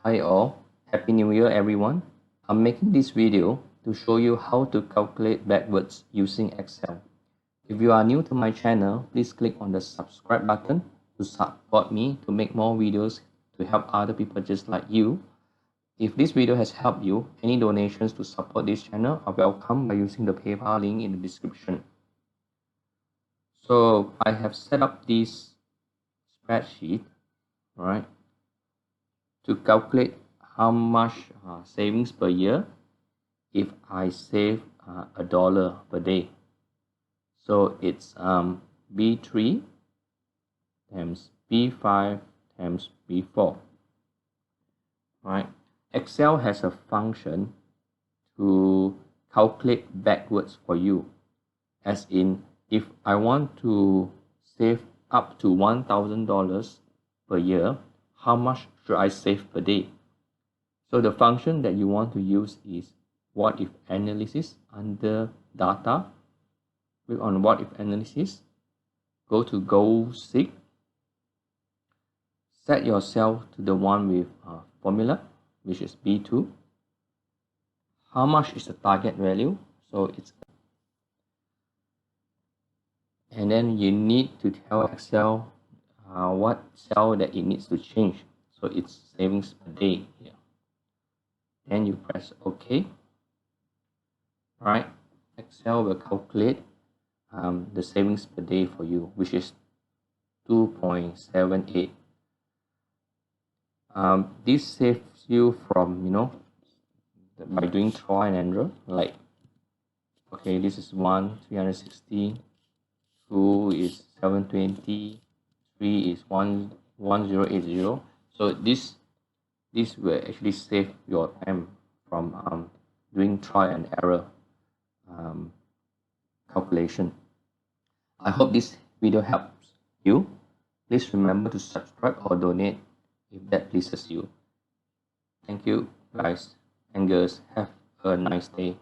Hi all, Happy New Year everyone. I'm making this video to show you how to calculate backwards using Excel. If you are new to my channel, please click on the subscribe button to support me to make more videos to help other people just like you. If this video has helped you, any donations to support this channel are welcome by using the PayPal link in the description. So I have set up this spreadsheet, right, to calculate how much savings per year if I save $1 per day. So it's B3 times B5 times B4. Right? Excel has a function to calculate backwards for you. As in, if I want to save up to $1,000 per year, how much should I save per day? So the function that you want to use is what if analysis. Under data, click on what if analysis, go to goal seek, set yourself to the one with formula, which is B2. How much is the target value? So it's, and then you need to tell Excel what cell that it needs to change. So it's savings per day here. Then you press OK. Right? Excel will calculate the savings per day for you, which is 2.78. This saves you from, by doing trial and error, like, okay, this is 360, 2 is 720, 3 is 1080. So this will actually save your time from doing trial and error calculation. I hope this video helps you. Please remember to subscribe or donate if that pleases you. Thank you guys and girls. Have a nice day.